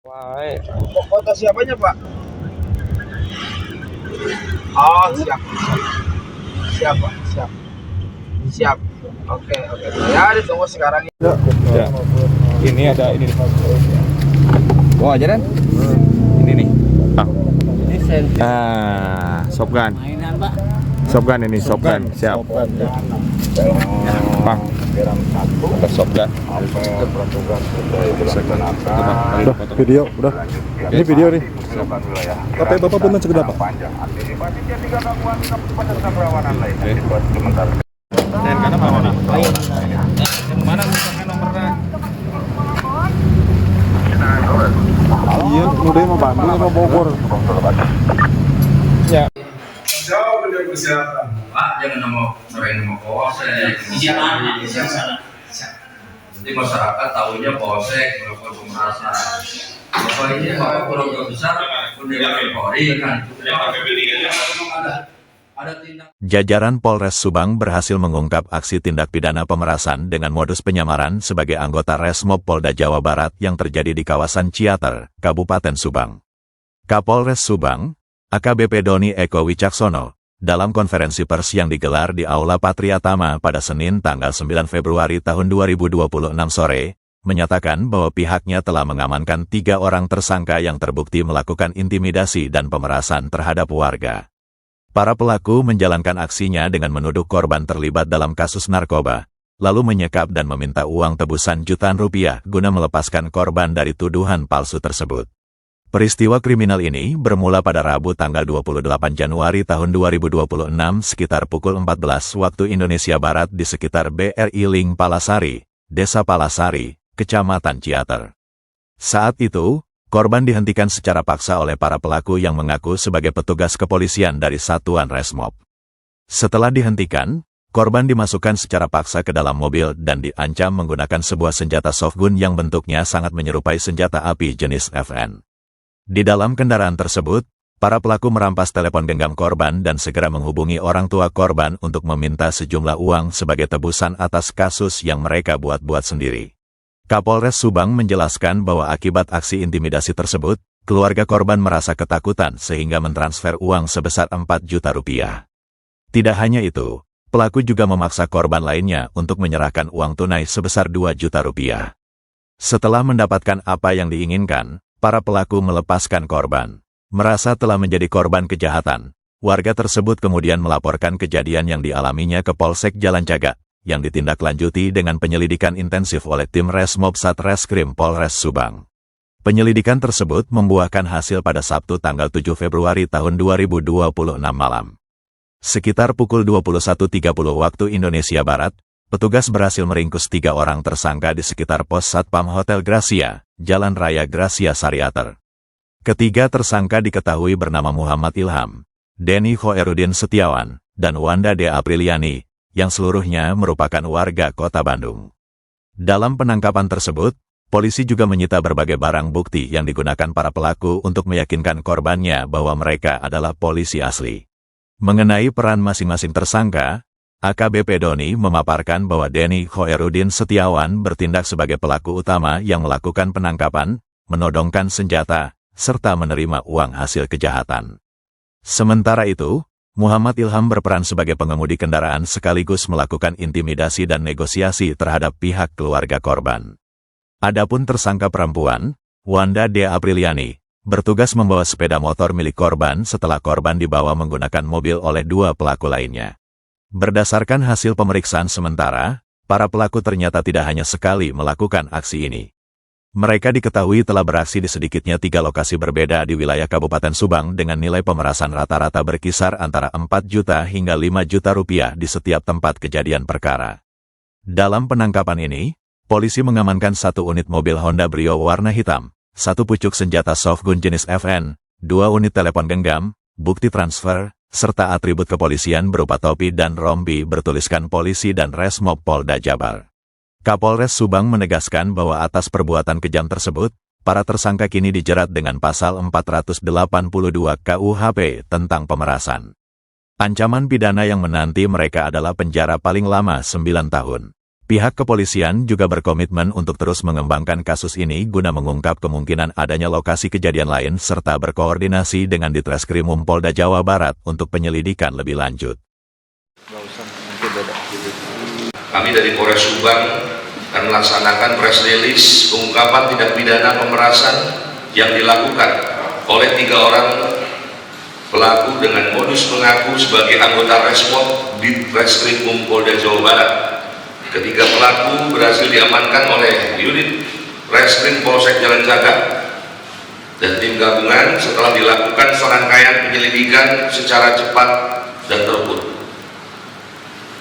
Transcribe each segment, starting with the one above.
Wah, Foto siapanya, Pak? Oh, siap. Siap, Pak. Siap. Siap. Oke, oke. Ya, ditunggu sekarang. ya. Ini ada ini nih. Bawa aja dan. Ini nih. Ah. Ini selfie Nah, shotgun. mainan, Pak. Shotgun ini, shotgun. Siap. Bang. Ada shotgun. Video udah. Ini video nih. Tapi Bapak benar segede apa? Dan karena mana? Mana misalkan nomornya? Iya, udah mau Bandung sama Bogor. Ya. Jauh benda kesehatan. Pak, jangan sering nama polsek. Jadi masyarakat tahunya polsek melakukan pemerasan. Bapak ini Bapak keluarga besar, pendidikan Polri kan. Ada tindak. Jajaran Polres Subang berhasil mengungkap aksi tindak pidana pemerasan dengan modus penyamaran sebagai anggota Resmob Polda Jawa Barat yang terjadi di kawasan Ciater, Kabupaten Subang. Kapolres Subang, AKBP Doni Eko Wicaksono, dalam konferensi pers yang digelar di Aula Patriatama pada Senin tanggal 9 Februari tahun 2026 sore, menyatakan bahwa pihaknya telah mengamankan 3 orang tersangka yang terbukti melakukan intimidasi dan pemerasan terhadap warga. Para pelaku menjalankan aksinya dengan menuduh korban terlibat dalam kasus narkoba, lalu menyekap dan meminta uang tebusan jutaan rupiah guna melepaskan korban dari tuduhan palsu tersebut. Peristiwa kriminal ini bermula pada Rabu tanggal 28 Januari tahun 2026 sekitar pukul 14 waktu Indonesia Barat di sekitar BRI Ling Palasari, Desa Palasari, Kecamatan Ciater. Saat itu, korban dihentikan secara paksa oleh para pelaku yang mengaku sebagai petugas kepolisian dari Satuan Resmob. Setelah dihentikan, korban dimasukkan secara paksa ke dalam mobil dan diancam menggunakan sebuah senjata softgun yang bentuknya sangat menyerupai senjata api jenis FN. Di dalam kendaraan tersebut, para pelaku merampas telepon genggam korban dan segera menghubungi orang tua korban untuk meminta sejumlah uang sebagai tebusan atas kasus yang mereka buat-buat sendiri. Kapolres Subang menjelaskan bahwa akibat aksi intimidasi tersebut, keluarga korban merasa ketakutan sehingga mentransfer uang sebesar 4 juta rupiah. Tidak hanya itu, pelaku juga memaksa korban lainnya untuk menyerahkan uang tunai sebesar 2 juta rupiah. Setelah mendapatkan apa yang diinginkan, para pelaku melepaskan korban. Merasa telah menjadi korban kejahatan, warga tersebut kemudian melaporkan kejadian yang dialaminya ke Polsek Jalan Cagak, yang ditindaklanjuti dengan penyelidikan intensif oleh tim Resmob Satreskrim Polres Subang. Penyelidikan tersebut membuahkan hasil pada Sabtu tanggal 7 Februari tahun 2026 malam. Sekitar pukul 21.30 waktu Indonesia Barat, petugas berhasil meringkus 3 orang tersangka di sekitar pos Satpam Hotel Gracia, Jalan Raya Gracia Sariater. Ketiga tersangka diketahui bernama Muhammad Ilham, Denny Khoerudin Setiawan, dan Wanda D. Apriliani, yang seluruhnya merupakan warga Kota Bandung. Dalam penangkapan tersebut, polisi juga menyita berbagai barang bukti yang digunakan para pelaku untuk meyakinkan korbannya bahwa mereka adalah polisi asli. Mengenai peran masing-masing tersangka, AKBP Doni memaparkan bahwa Denny Khoerudin Setiawan bertindak sebagai pelaku utama yang melakukan penangkapan, menodongkan senjata, serta menerima uang hasil kejahatan. Sementara itu, Muhammad Ilham berperan sebagai pengemudi kendaraan sekaligus melakukan intimidasi dan negosiasi terhadap pihak keluarga korban. Adapun tersangka perempuan, Wanda D. Apriliani, bertugas membawa sepeda motor milik korban setelah korban dibawa menggunakan mobil oleh 2 pelaku lainnya. Berdasarkan hasil pemeriksaan sementara, para pelaku ternyata tidak hanya sekali melakukan aksi ini. Mereka diketahui telah beraksi di sedikitnya 3 lokasi berbeda di wilayah Kabupaten Subang dengan nilai pemerasan rata-rata berkisar antara 4 juta hingga 5 juta rupiah di setiap tempat kejadian perkara. Dalam penangkapan ini, polisi mengamankan 1 unit mobil Honda Brio warna hitam, 1 pucuk senjata softgun jenis FN, 2 unit telepon genggam, bukti transfer, serta atribut kepolisian berupa topi dan rompi bertuliskan polisi dan Resmob Polda Jabar. Kapolres Subang menegaskan bahwa atas perbuatan kejam tersebut, para tersangka kini dijerat dengan pasal 482 KUHP tentang pemerasan. Ancaman pidana yang menanti mereka adalah penjara paling lama 9 tahun. Pihak kepolisian juga berkomitmen untuk terus mengembangkan kasus ini guna mengungkap kemungkinan adanya lokasi kejadian lain serta berkoordinasi dengan Ditreskrimum Polda Jawa Barat untuk penyelidikan lebih lanjut. Kami dari Polres Subang akan melaksanakan press release pengungkapan tindak pidana pemerasan yang dilakukan oleh 3 orang pelaku dengan modus mengaku sebagai anggota Resmob Ditreskrimum Polda Jawa Barat. Ketiga pelaku berhasil diamankan oleh unit Reskrim Polsek Jalan Cagak dan tim gabungan setelah dilakukan serangkaian penyelidikan secara cepat dan terukur.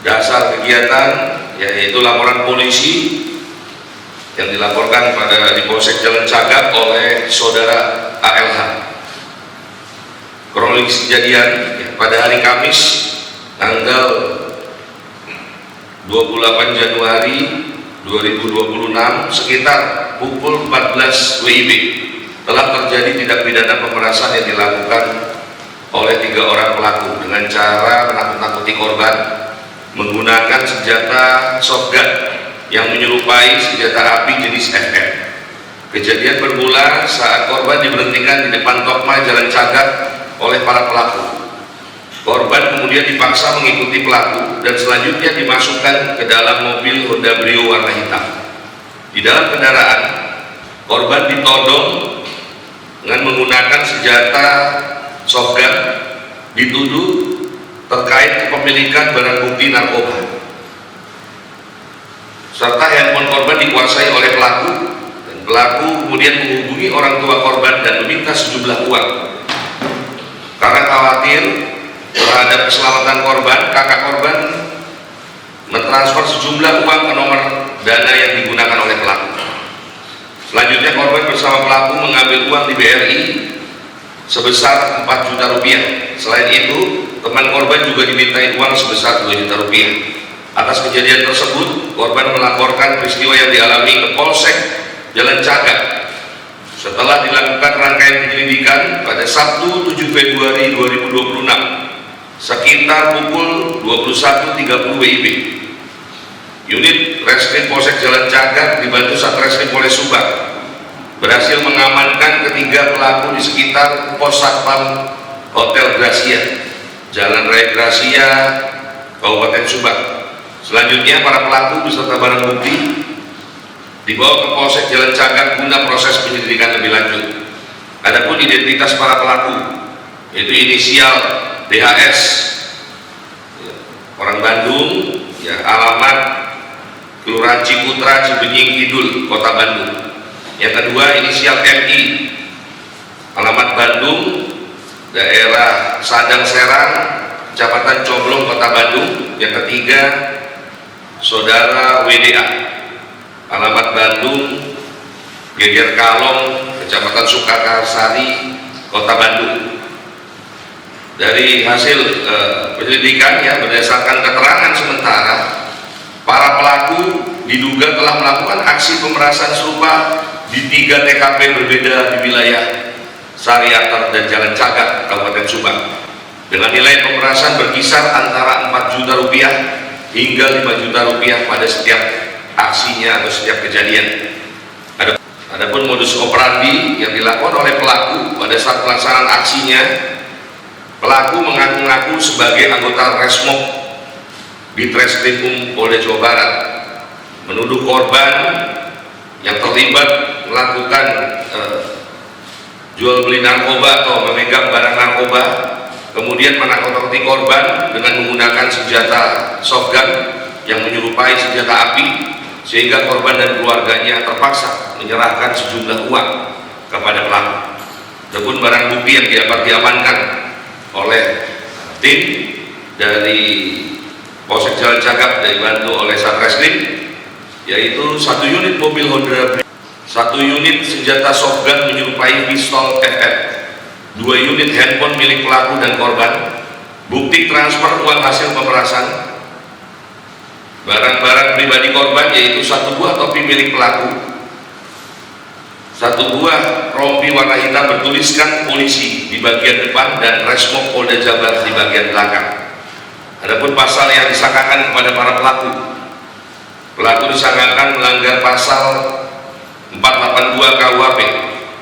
Dasar kegiatan yaitu laporan polisi yang dilaporkan di Polsek Jalan Cagak oleh saudara ALH. Kronologis kejadian pada hari Kamis tanggal 28 Januari 2026 sekitar pukul 14 WIB telah terjadi tindak pidana pemerasan yang dilakukan oleh 3 orang pelaku dengan cara menakut-nakuti korban menggunakan senjata shotgun yang menyerupai senjata api jenis FM. Kejadian bermula saat korban diberhentikan di depan Tokma Jalan Cagak oleh para pelaku. Korban kemudian dipaksa mengikuti pelaku dan selanjutnya dimasukkan ke dalam mobil Honda Brio warna hitam. Di dalam kendaraan, korban ditodong dengan menggunakan senjata shotgun, dituduh terkait kepemilikan barang bukti narkoba. Serta handphone korban dikuasai oleh pelaku, dan pelaku kemudian menghubungi orang tua korban dan meminta sejumlah uang. Karena khawatir terhadap keselamatan korban, kakak korban mentransfer sejumlah uang ke nomor dana yang digunakan oleh pelaku. Selanjutnya korban bersama pelaku mengambil uang di BRI sebesar 4 juta rupiah. Selain itu, teman korban juga dimintai uang sebesar 2 juta rupiah. Atas kejadian tersebut, korban melaporkan peristiwa yang dialami ke Polsek Jalan Cagak. Setelah dilakukan rangkaian penyelidikan pada Sabtu 7 Februari 2026 sekitar pukul 21.30 WIB, unit Reskrim Polsek Jalan Cagak dibantu Satreskrim Polres Subang berhasil mengamankan ketiga pelaku di sekitar pos satpam Hotel Gracia, Jalan Raya Gracia, Kabupaten Subang. Selanjutnya para pelaku beserta barang bukti dibawa ke Polsek Jalan Cagak guna proses penyelidikan lebih lanjut. Adapun identitas para pelaku yaitu inisial DHS, orang Bandung, alamat Kelurahan Ciputra, Cibenying Kidul, Kota Bandung. Yang kedua inisial MI, alamat Bandung, daerah Sadang Serang, Kecamatan Coblong, Kota Bandung. Yang ketiga saudara WDA, alamat Bandung, Geger Kalong, Kecamatan Sukakarsari, Kota Bandung. Dari hasil penyelidikan berdasarkan keterangan sementara, para pelaku diduga telah melakukan aksi pemerasan serupa di 3 TKP berbeda di wilayah Sariater dan Jalan Cagak, Kabupaten Subang, dengan nilai pemerasan berkisar antara 4 juta rupiah hingga 5 juta rupiah pada setiap aksinya atau setiap kejadian. Adapun modus operandi yang dilakukan oleh pelaku pada saat pelaksanaan aksinya, pelaku mengaku-ngaku sebagai anggota Resmob Ditreskrimum Polda Jawa Barat, menuduh korban yang terlibat melakukan jual beli narkoba atau memegang barang narkoba, kemudian menakut-nakuti korban dengan menggunakan senjata shotgun yang menyerupai senjata api, sehingga korban dan keluarganya terpaksa menyerahkan sejumlah uang kepada pelaku. Adapun barang bukti yang dapat diamankan oleh tim dari Polsek Jalan Cagak dibantu oleh Satreskrim, yaitu 1 unit mobil Honda, 1 unit senjata shotgun menyerupai pistol FF, 2 unit handphone milik pelaku dan korban, bukti transfer uang hasil pemerasan, barang-barang pribadi korban yaitu 1 buah topi milik pelaku, 1 buah rompi warna hitam bertuliskan polisi di bagian depan dan Resmob Polda Jabar di bagian belakang. Adapun pasal yang disangkakan kepada para pelaku, Pelaku disangkakan melanggar pasal 482 KUHP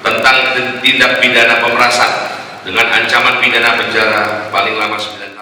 tentang tindak pidana pemerasan dengan ancaman pidana penjara paling lama 9 tahun.